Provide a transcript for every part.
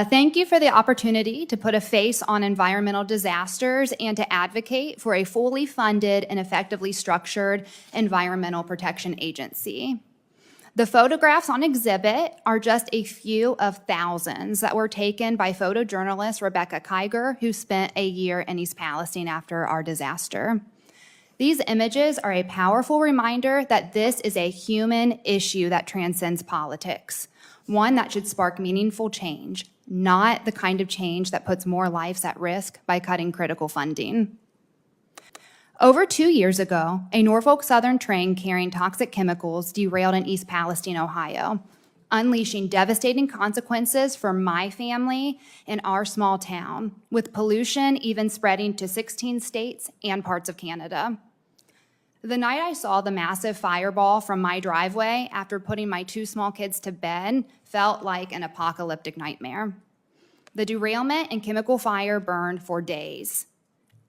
Thank you for the opportunity to put a face on environmental disasters and to advocate for a fully funded and effectively structured environmental protection agency. The photographs on exhibit are just a few of thousands that were taken by photojournalist Rebecca Kiger, who spent a year in East Palestine after our disaster. These images are a powerful reminder that this is a human issue that transcends politics, one that should spark meaningful change, not the kind of change that puts more lives at risk by cutting critical funding. Over 2 years ago, a Norfolk Southern train carrying toxic chemicals derailed in East Palestine, Ohio, unleashing devastating consequences for my family and our small town, with pollution even spreading to 16 states and parts of Canada. The night I saw the massive fireball from my driveway after putting my 2 small kids to bed felt like an apocalyptic nightmare. The derailment and chemical fire burned for days.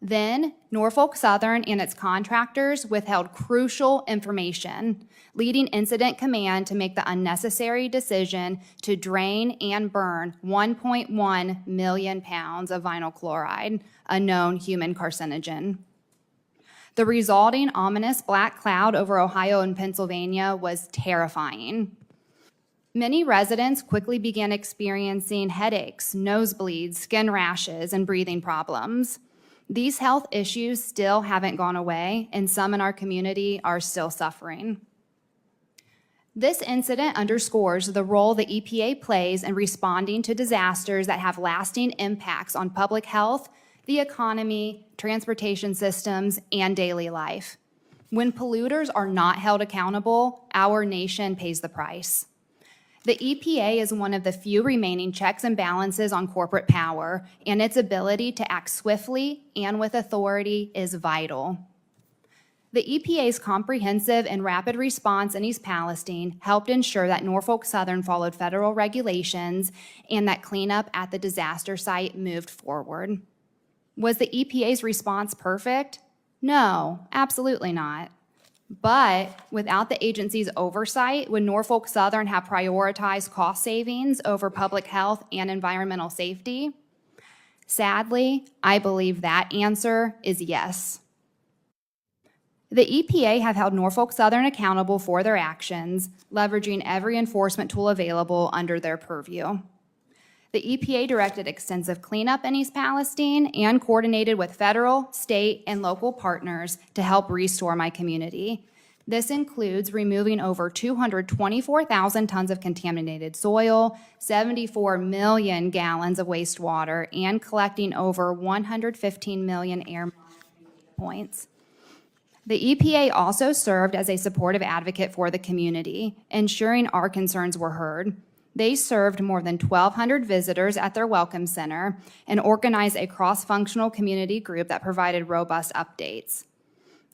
Then, Norfolk Southern and its contractors withheld crucial information, leading Incident Command to make the unnecessary decision to drain and burn 1.1 million pounds of vinyl chloride, a known human carcinogen. The resulting ominous black cloud over Ohio and Pennsylvania was terrifying. Many residents quickly began experiencing headaches, nosebleeds, skin rashes, and breathing problems. These health issues still haven't gone away, and some in our community are still suffering. This incident underscores the role the EPA plays in responding to disasters that have lasting impacts on public health, the economy, transportation systems, and daily life. When polluters are not held accountable, our nation pays the price. The EPA is one of the few remaining checks and balances on corporate power, and its ability to act swiftly and with authority is vital. The EPA's comprehensive and rapid response in East Palestine helped ensure that Norfolk Southern followed federal regulations and that cleanup at the disaster site moved forward. Was the EPA's response perfect? No, absolutely not. But without the agency's oversight, would Norfolk Southern have prioritized cost savings over public health and environmental safety? Sadly, I believe that answer is yes. The EPA have held Norfolk Southern accountable for their actions, leveraging every enforcement tool available under their purview. The EPA directed extensive cleanup in East Palestine and coordinated with federal, state, and local partners to help restore my community. This includes removing over 224,000 tons of contaminated soil, 74 million gallons of wastewater, and collecting over 115 million air monitoring data points. The EPA also served as a supportive advocate for the community, ensuring our concerns were heard. They served more than 1,200 visitors at their Welcome Center and organized a cross-functional community group that provided robust updates.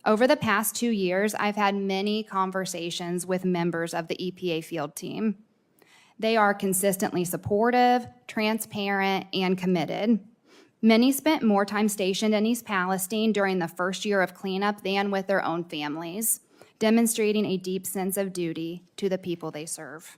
Over the past 2 years, I've had many conversations with members of the EPA field team. They are consistently supportive, transparent, and committed. Many spent more time stationed in East Palestine during the first year of cleanup than with their own families, demonstrating a deep sense of duty to the people they serve.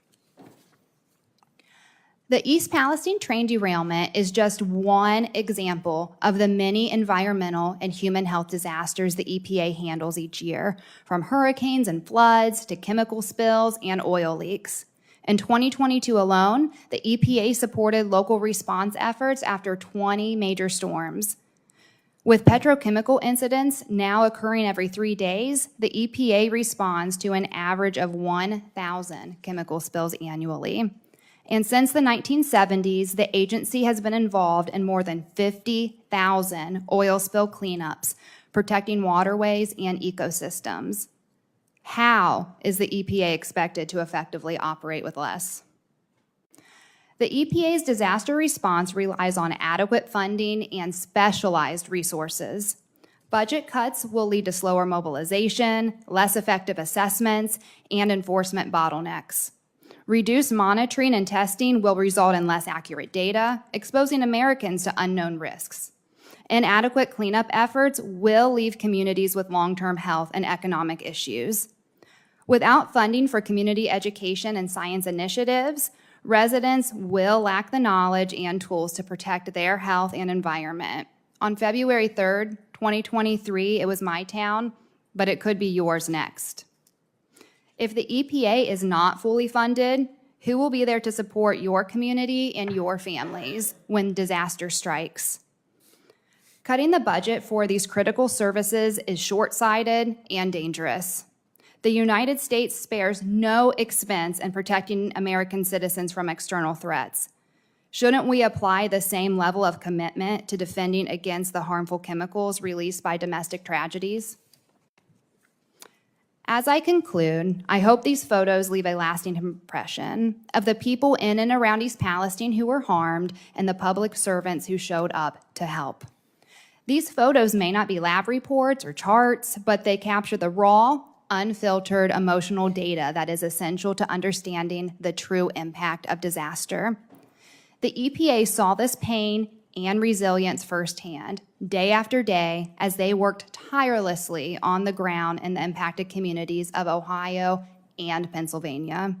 The East Palestine train derailment is just one example of the many environmental and human health disasters the EPA handles each year, from hurricanes and floods to chemical spills and oil leaks. In 2022 alone, the EPA supported local response efforts after 20 major storms. With petrochemical incidents now occurring every 3 days, the EPA responds to an average of 1,000 chemical spills annually. And since the 1970s, the agency has been involved in more than 50,000 oil spill cleanups, protecting waterways and ecosystems. How is the EPA expected to effectively operate with less? The EPA's disaster response relies on adequate funding and specialized resources. Budget cuts will lead to slower mobilization, less effective assessments, and enforcement bottlenecks. Reduced monitoring and testing will result in less accurate data, exposing Americans to unknown risks. Inadequate cleanup efforts will leave communities with long-term health and economic issues. Without funding for community education and science initiatives, Residents will lack the knowledge and tools to protect their health and environment. On February 3rd, 2023, it was my town, but it could be yours next. If the EPA is not fully funded, who will be there to support your community and your families when disaster strikes? Cutting the budget for these critical services is short-sighted and dangerous. The United States spares no expense in protecting American citizens from external threats. Shouldn't we apply the same level of commitment to defending against the harmful chemicals released by domestic tragedies? As I conclude, I hope these photos leave a lasting impression of the people in and around East Palestine who were harmed and the public servants who showed up to help. These photos may not be lab reports or charts, but they capture the raw, unfiltered emotional data that is essential to understanding the true impact of disaster. The EPA saw this pain and resilience firsthand, day after day, as they worked tirelessly on the ground in the impacted communities of Ohio and Pennsylvania.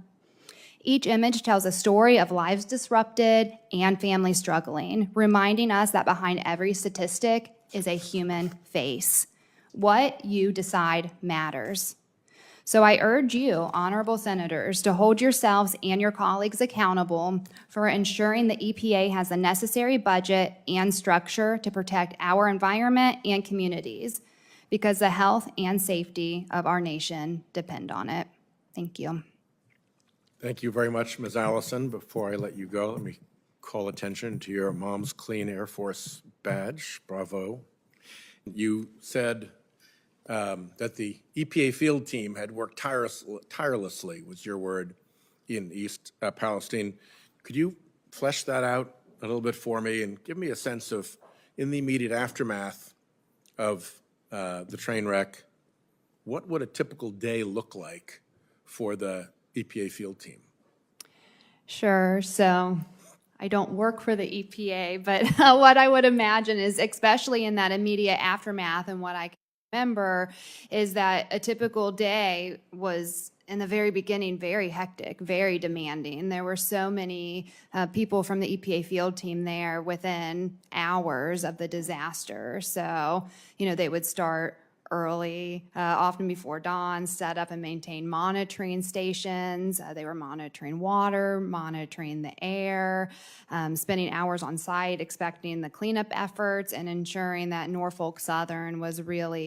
Each image tells a story of lives disrupted and families struggling, reminding us that behind every statistic is a human face. What you decide matters. So I urge you, honorable senators, to hold yourselves and your colleagues accountable for ensuring the EPA has the necessary budget and structure to protect our environment and communities, because the health and safety of our nation depend on it. Thank you. Thank you very much, Ms. Allison. Before I let you go, let me call attention to your Mom's Clean Air Force badge. Bravo. You said that the EPA field team had worked tirelessly, was your word, in East Palestine. Could you flesh that out a little bit for me and give me a sense of, in the immediate aftermath of the train wreck, what would a typical day look like for the EPA field team? Sure. So I don't work for the EPA, but what I would imagine is, especially in that immediate aftermath, and what I can remember is that a typical day was, in the very beginning, very hectic, very demanding. There were so many people from the EPA field team there within hours of the disaster. So, they would start early, often before dawn, set up and maintain monitoring stations. They were monitoring water, monitoring the air, spending hours on site, expecting the cleanup efforts, and ensuring that Norfolk Southern was really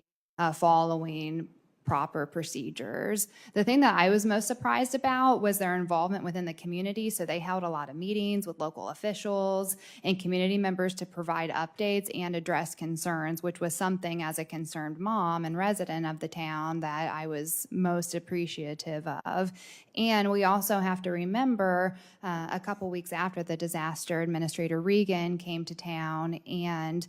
following proper procedures. The thing that I was most surprised about was their involvement within the community. So they held a lot of meetings with local officials and community members to provide updates and address concerns, which was something, as a concerned mom and resident of the town, that I was most appreciative of. And we also have to remember a couple weeks after the disaster, Administrator Regan came to town and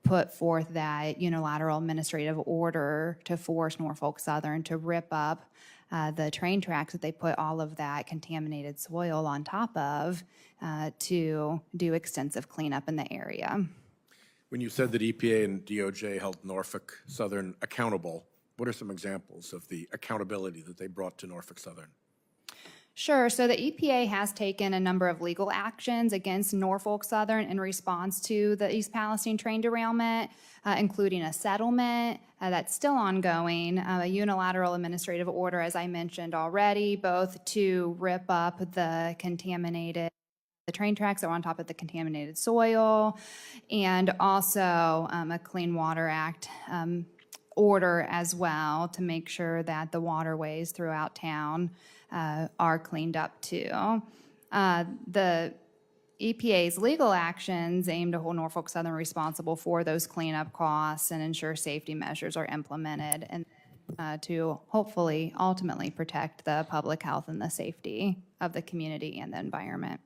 put forth that unilateral administrative order to force Norfolk Southern to rip up the train tracks that they put all of that contaminated soil on top of to do extensive cleanup in the area. When you said that EPA and DOJ held Norfolk Southern accountable, what are some examples of the accountability that they brought to Norfolk Southern? Sure. So the EPA has taken a number of legal actions against Norfolk Southern in response to the East Palestine train derailment, including a settlement that's still ongoing, a unilateral administrative order, as I mentioned already, both to rip up the train tracks that were on top of the contaminated soil, and also a Clean Water Act order as well, to make sure that the waterways throughout town are cleaned up too. The EPA's legal actions aim to hold Norfolk Southern responsible for those cleanup costs and ensure safety measures are implemented, and to hopefully ultimately protect the public health and the safety of the community and the environment.